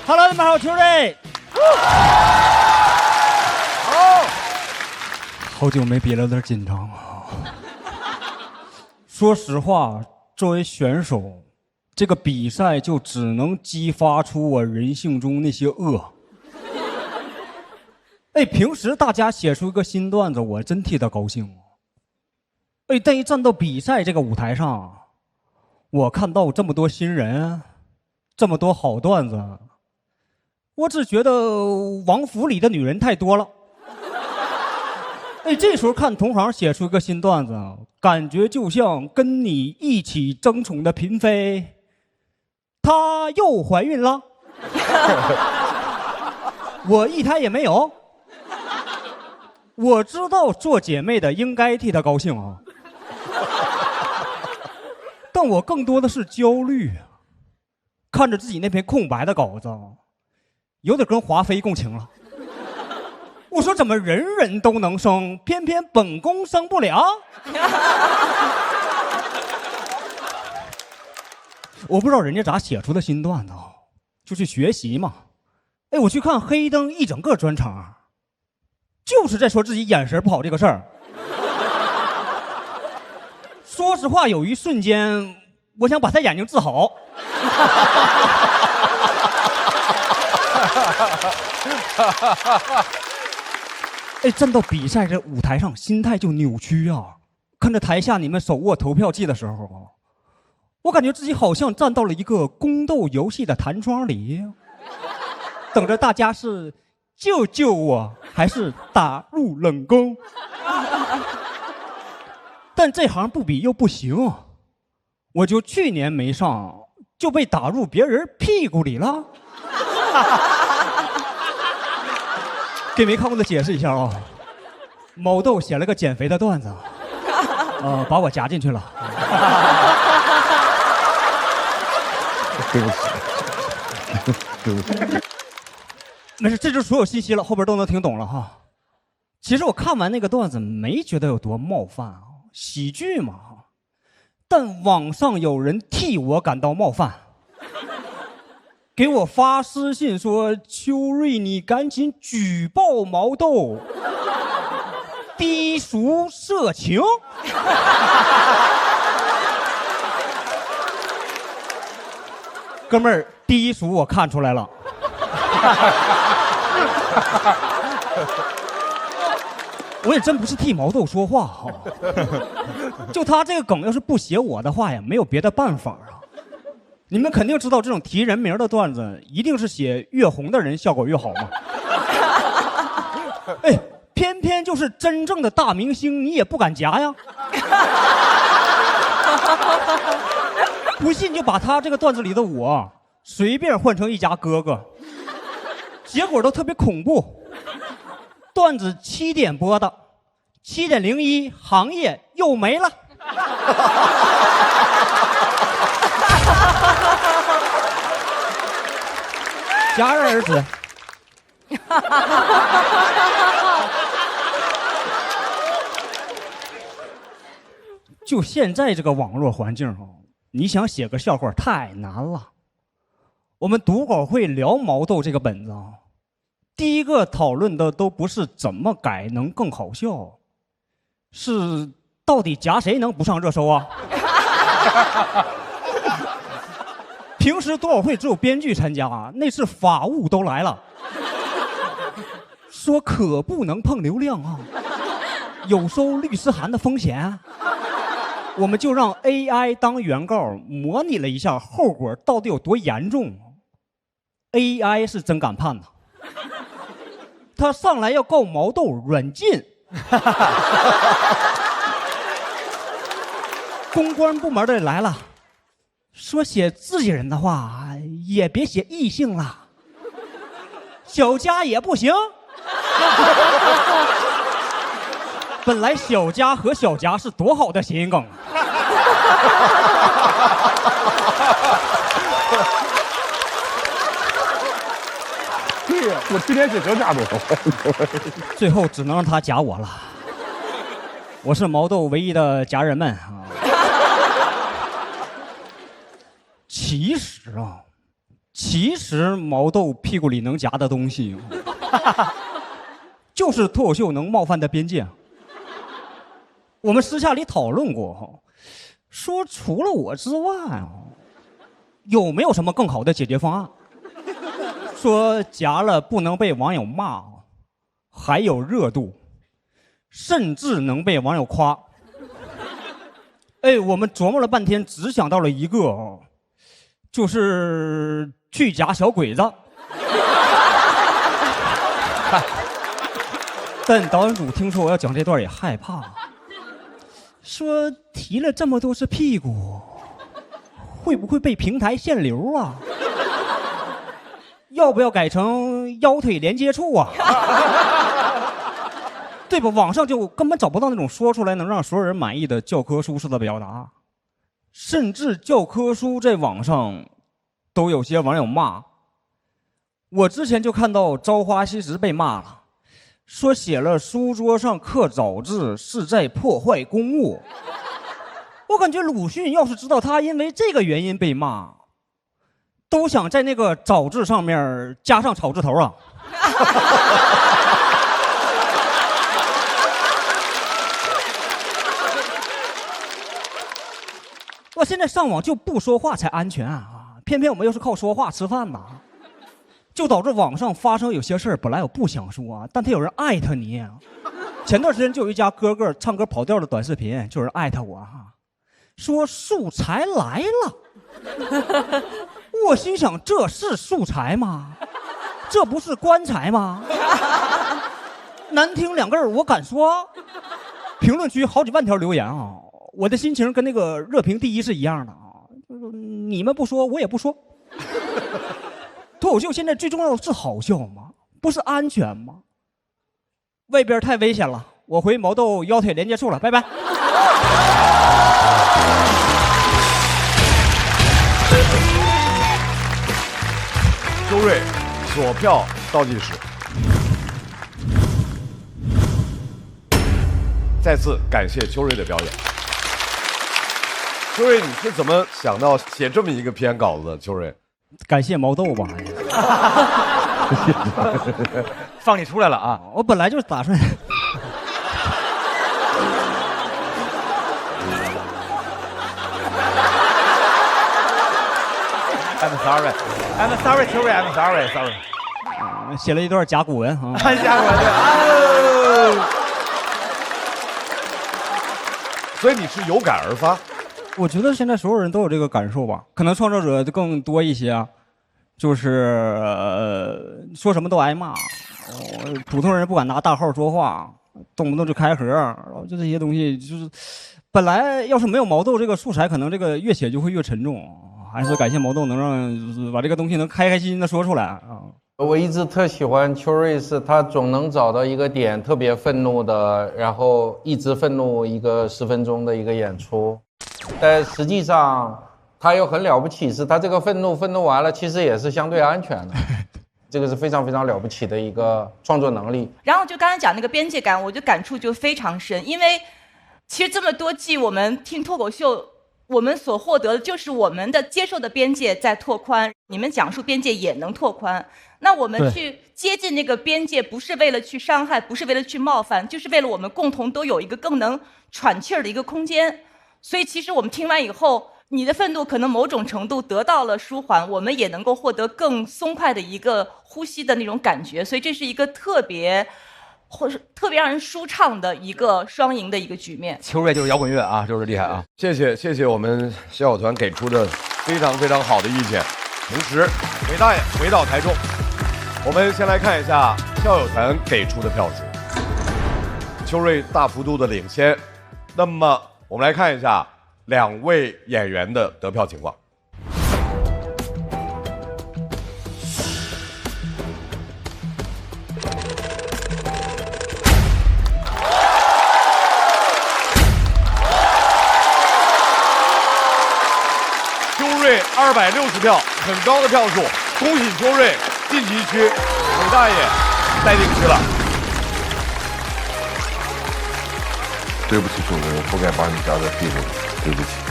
Hello， 你们好，我是瑞。好久没比了，有点紧张啊。说实话，作为选手，这个比赛就只能激发出我人性中那些恶。哎，平时大家写出一个新段子，我真替他高兴。哎，但一站到比赛这个舞台上，我看到这么多新人，这么多好段子，我只觉得王府里的女人太多了。哎，这时候看同行写出一个新段子，感觉就像跟你一起争宠的嫔妃，她又怀孕了，我一胎也没有。我知道做姐妹的应该替她高兴啊，但我更多的是焦虑，看着自己那篇空白的稿子，有点跟华妃共情了。我说怎么人人都能生，偏偏本宫生不了？我不知道人家咋写出的新段子，就去学习嘛。哎，我去看黑灯一整个专场，就是在说自己眼神不好这个事儿。说实话，有一瞬间，我想把他眼睛治好。哎，站到比赛这舞台上，心态就扭曲啊！看着台下你们手握投票器的时候，我感觉自己好像站到了一个宫斗游戏的弹窗里，等着大家是救救我，还是打入冷宫。但这行不比又不行，我就去年没上，就被打入别人屁股里了。给没看过的解释一下啊，毛豆写了个减肥的段子，把我夹进去了。对不起，对不起。没事，这就是所有信息了，后边都能听懂了哈。其实我看完那个段子没觉得有多冒犯啊，喜剧嘛。但网上有人替我感到冒犯。给我发私信说：“秋瑞，你赶紧举报毛豆，低俗色情。”哥们儿，低俗我看出来了。我也真不是替毛豆说话哈，就他这个梗要是不写我的话呀，没有别的办法啊。你们肯定知道，这种提人名的段子，一定是写越红的人效果越好嘛。哎，偏偏就是真正的大明星，你也不敢夹呀。不信就把他这个段子里的我随便换成一家哥哥，结果都特别恐怖。段子7点播的，7:01行业又没了。戛然而止。就现在这个网络环境啊，你想写个笑话太难了。我们读稿会聊毛豆这个本子啊，第一个讨论的都不是怎么改能更好笑，是到底夹谁能不上热搜啊？平时读稿会只有编剧参加啊，那次法务都来了，说可不能碰流量啊，有收律师函的风险。我们就让 AI 当原告，模拟了一下后果到底有多严重。AI 是真敢判呐，他上来要告毛豆软禁。公关部门的来了，说写自己人的话也别写异性了，小佳也不行。本来小佳和小佳是多好的谐音梗啊。对呀，我去年是和家多。最后只能让他夹我了。我是毛豆唯一的家人们啊。其实啊，其实毛豆屁股里能夹的东西，就是脱口秀能冒犯的边界。我们私下里讨论过，说除了我之外，有没有什么更好的解决方案？说夹了不能被网友骂，还有热度，甚至能被网友夸。哎，我们琢磨了半天，只想到了一个，就是去夹小鬼子。但导演组听说我要讲这段也害怕，说提了这么多次屁股，会不会被平台限流啊？要不要改成腰腿连接处啊？对吧？网上就根本找不到那种说出来能让所有人满意的教科书式的表达，甚至教科书在网上都有些网友骂。我之前就看到《朝花夕拾》被骂了，说写了书桌上刻早字是在破坏公物。我感觉鲁迅要是知道他因为这个原因被骂，都想在那个早字上面加上草字头啊。我现在上网就不说话才安全啊，偏偏我们又是靠说话吃饭呐，就导致网上发生有些事儿，本来我不想说啊，但他有人艾特你。前段时间就有一家哥哥唱歌跑调的短视频，就有人艾特我哈，说素材来了。我心想，这是素材吗？这不是棺材吗？难听两个字我敢说。评论区好几万条留言啊，我的心情跟那个热评第一是一样的啊，你们不说我也不说。脱口秀现在最重要的是好笑吗？不是安全吗？外边太危险了，我回毛豆腰腿连接处了，拜拜。周瑞，锁票倒计时。再次感谢秋瑞的表演。秋瑞，你是怎么想到写这么一个篇稿子的？秋瑞，感谢毛豆吧。放你出来了啊！我本来就打算。I'm sorry, I'm sorry, 秋瑞 I'm sorry, sorry。写了一段甲骨文啊。甲骨文对。所以你是有感而发。我觉得现在所有人都有这个感受吧，可能创作者更多一些啊，就是说什么都挨骂，普通人不敢拿大号说话，动不动就开盒，然后就这些东西，就是本来要是没有毛豆这个素材，可能这个越写就会越沉重。还是感谢毛豆能让就是把这个东西能开开心心的说出来啊。我一直特喜欢秋瑞，是他总能找到一个点特别愤怒的，然后一直愤怒一个10分钟的一个演出，但实际上他又很了不起，是他这个愤怒完了，其实也是相对安全的，这个是非常非常了不起的一个创作能力。然后就刚才讲那个边界感，我就感触就非常深，因为其实这么多季我们听脱口秀，我们所获得的就是我们的接受的边界在拓宽，你们讲述边界也能拓宽。那我们去接近那个边界，不是为了去伤害，不是为了去冒犯，就是为了我们共同都有一个更能喘气儿的一个空间。所以其实我们听完以后，你的愤怒可能某种程度得到了舒缓，我们也能够获得更松快的一个呼吸的那种感觉。所以这是一个特别让人舒畅的一个双赢的一个局面。秋瑞就是摇滚乐啊，就是厉害啊！谢谢我们小友团给出的非常非常好的意见。同时，韦大爷回到台中，我们先来看一下校友团给出的票数。秋瑞大幅度的领先，那么我们来看一下2位演员的得票情况。260票，很高的票数，恭喜秋瑞晋级区，韦大爷待定区了。对不起，秋瑞，我不该把你夹在屁股里，对不起。